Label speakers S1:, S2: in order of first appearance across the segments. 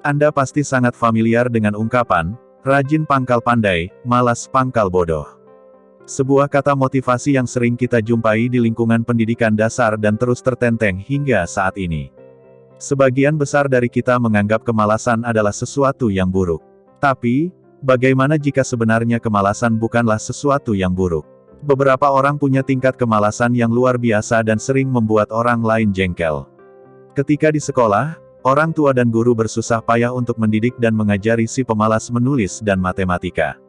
S1: Anda pasti sangat familiar dengan ungkapan, rajin pangkal pandai, malas pangkal bodoh. Sebuah kata motivasi yang sering kita jumpai di lingkungan pendidikan dasar dan terus tertenteng hingga saat ini. Sebagian besar dari kita menganggap kemalasan adalah sesuatu yang buruk. Tapi, bagaimana jika sebenarnya kemalasan bukanlah sesuatu yang buruk? Beberapa orang punya tingkat kemalasan yang luar biasa dan sering membuat orang lain jengkel. Ketika di sekolah, orang tua dan guru bersusah payah untuk mendidik dan mengajari si pemalas menulis dan matematika.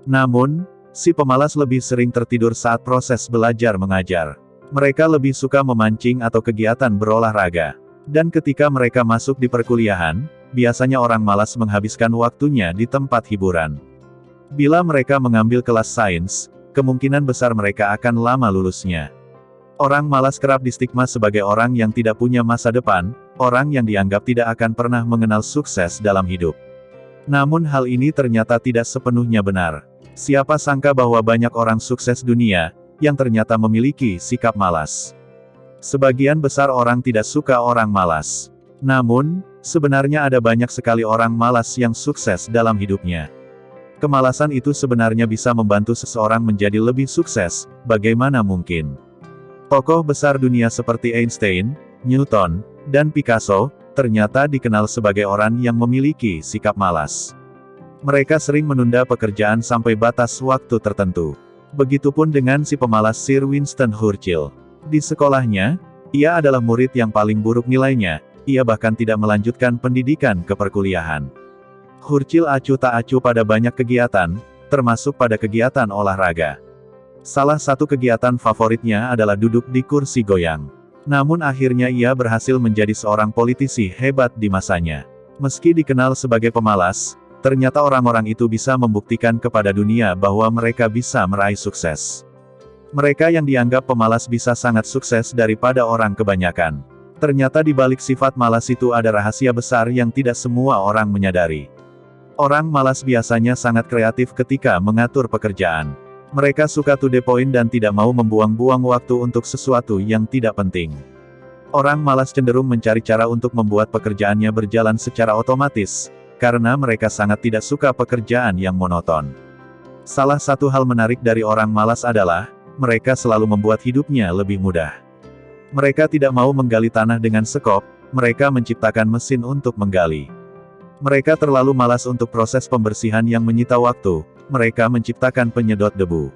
S1: Namun, si pemalas lebih sering tertidur saat proses belajar mengajar. Mereka lebih suka memancing atau kegiatan berolahraga. Dan ketika mereka masuk di perkuliahan, biasanya orang malas menghabiskan waktunya di tempat hiburan. Bila mereka mengambil kelas sains, kemungkinan besar mereka akan lama lulusnya. Orang malas kerap distigma sebagai orang yang tidak punya masa depan, orang yang dianggap tidak akan pernah mengenal sukses dalam hidup. Namun hal ini ternyata tidak sepenuhnya benar. Siapa sangka bahwa banyak orang sukses dunia, yang ternyata memiliki sikap malas. Sebagian besar orang tidak suka orang malas. Namun, sebenarnya ada banyak sekali orang malas yang sukses dalam hidupnya. Kemalasan itu sebenarnya bisa membantu seseorang menjadi lebih sukses, bagaimana mungkin? Tokoh besar dunia seperti Einstein, Newton, dan Picasso, ternyata dikenal sebagai orang yang memiliki sikap malas. Mereka sering menunda pekerjaan sampai batas waktu tertentu. Begitupun dengan si pemalas Sir Winston Churchill. Di sekolahnya, ia adalah murid yang paling buruk nilainya, ia bahkan tidak melanjutkan pendidikan ke perkuliahan. Churchill acuh tak acuh pada banyak kegiatan, termasuk pada kegiatan olahraga. Salah satu kegiatan favoritnya adalah duduk di kursi goyang. Namun akhirnya ia berhasil menjadi seorang politisi hebat di masanya. Meski dikenal sebagai pemalas, ternyata orang-orang itu bisa membuktikan kepada dunia bahwa mereka bisa meraih sukses. Mereka yang dianggap pemalas bisa sangat sukses daripada orang kebanyakan. Ternyata di balik sifat malas itu ada rahasia besar yang tidak semua orang menyadari. Orang malas biasanya sangat kreatif ketika mengatur pekerjaan. Mereka suka to the point dan tidak mau membuang-buang waktu untuk sesuatu yang tidak penting. Orang malas cenderung mencari cara untuk membuat pekerjaannya berjalan secara otomatis, karena mereka sangat tidak suka pekerjaan yang monoton. Salah satu hal menarik dari orang malas adalah, mereka selalu membuat hidupnya lebih mudah. Mereka tidak mau menggali tanah dengan sekop, mereka menciptakan mesin untuk menggali. Mereka terlalu malas untuk proses pembersihan yang menyita waktu, mereka menciptakan penyedot debu.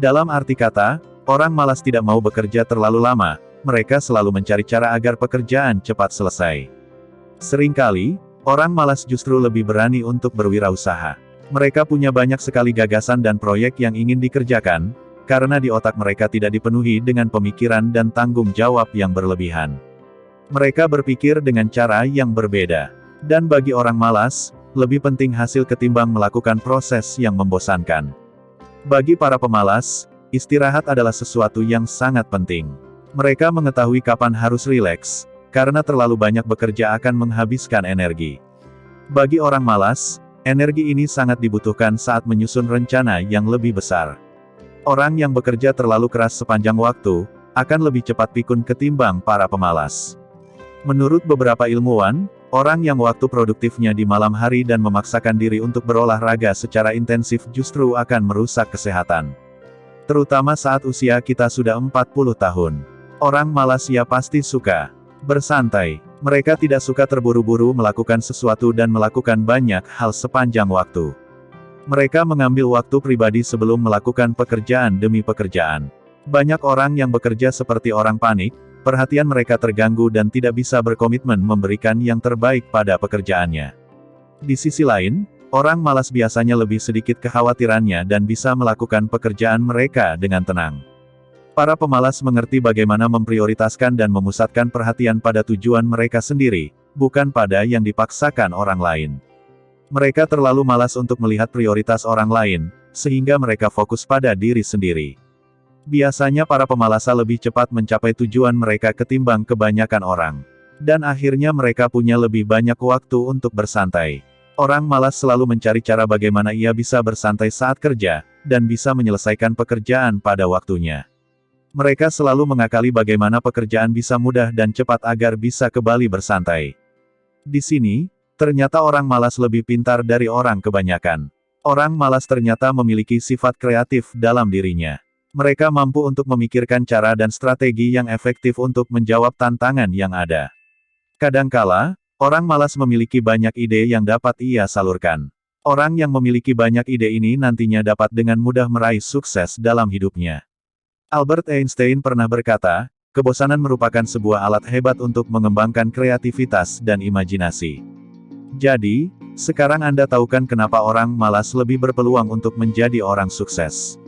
S1: Dalam arti kata, orang malas tidak mau bekerja terlalu lama, mereka selalu mencari cara agar pekerjaan cepat selesai. Seringkali, orang malas justru lebih berani untuk berwirausaha. Mereka punya banyak sekali gagasan dan proyek yang ingin dikerjakan, karena di otak mereka tidak dipenuhi dengan pemikiran dan tanggung jawab yang berlebihan. Mereka berpikir dengan cara yang berbeda. Dan bagi orang malas, lebih penting hasil ketimbang melakukan proses yang membosankan. Bagi para pemalas, istirahat adalah sesuatu yang sangat penting. Mereka mengetahui kapan harus rileks, karena terlalu banyak bekerja akan menghabiskan energi. Bagi orang malas, energi ini sangat dibutuhkan saat menyusun rencana yang lebih besar. Orang yang bekerja terlalu keras sepanjang waktu, akan lebih cepat pikun ketimbang para pemalas. Menurut beberapa ilmuwan, orang yang waktu produktifnya di malam hari dan memaksakan diri untuk berolahraga secara intensif justru akan merusak kesehatan. Terutama saat usia kita sudah 40 tahun. Orang malas ya pasti suka bersantai. Mereka tidak suka terburu-buru melakukan sesuatu dan melakukan banyak hal sepanjang waktu. Mereka mengambil waktu pribadi sebelum melakukan pekerjaan demi pekerjaan. Banyak orang yang bekerja seperti orang panik, perhatian mereka terganggu dan tidak bisa berkomitmen memberikan yang terbaik pada pekerjaannya. Di sisi lain, orang malas biasanya lebih sedikit kekhawatirannya dan bisa melakukan pekerjaan mereka dengan tenang. Para pemalas mengerti bagaimana memprioritaskan dan memusatkan perhatian pada tujuan mereka sendiri, bukan pada yang dipaksakan orang lain. Mereka terlalu malas untuk melihat prioritas orang lain, sehingga mereka fokus pada diri sendiri. Biasanya para pemalasa lebih cepat mencapai tujuan mereka ketimbang kebanyakan orang. Dan akhirnya mereka punya lebih banyak waktu untuk bersantai. Orang malas selalu mencari cara bagaimana ia bisa bersantai saat kerja, dan bisa menyelesaikan pekerjaan pada waktunya. Mereka selalu mengakali bagaimana pekerjaan bisa mudah dan cepat agar bisa kembali bersantai. Di sini, Ternyata orang malas lebih pintar dari orang kebanyakan. Orang malas ternyata memiliki sifat kreatif dalam dirinya. Mereka mampu untuk memikirkan cara dan strategi yang efektif untuk menjawab tantangan yang ada. Kadangkala, orang malas memiliki banyak ide yang dapat ia salurkan. Orang yang memiliki banyak ide ini nantinya dapat dengan mudah meraih sukses dalam hidupnya. Albert Einstein pernah berkata, kebosanan merupakan sebuah alat hebat untuk mengembangkan kreativitas dan imajinasi. Jadi, sekarang Anda tahu kan kenapa orang malas lebih berpeluang untuk menjadi orang sukses.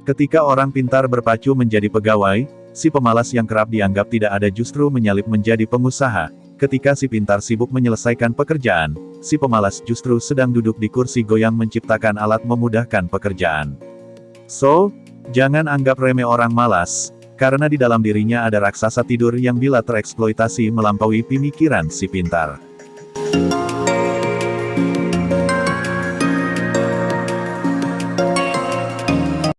S1: Ketika orang pintar berpacu menjadi pegawai, si pemalas yang kerap dianggap tidak ada justru menyalip menjadi pengusaha. Ketika si pintar sibuk menyelesaikan pekerjaan, si pemalas justru sedang duduk di kursi goyang menciptakan alat memudahkan pekerjaan. So, jangan anggap remeh orang malas, karena di dalam dirinya ada raksasa tidur yang bila tereksploitasi melampaui pemikiran si pintar.